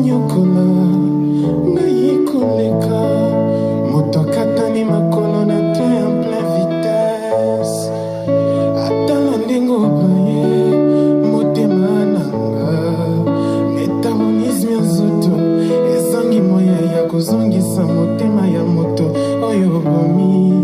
Nyokola nayikoleka moto akatani makolo na te en pleine vitesse atala ndenge obaye motema nanga metabolisme ya nzoto ezangi moya ya kozongisa motema ya moto oyo bomi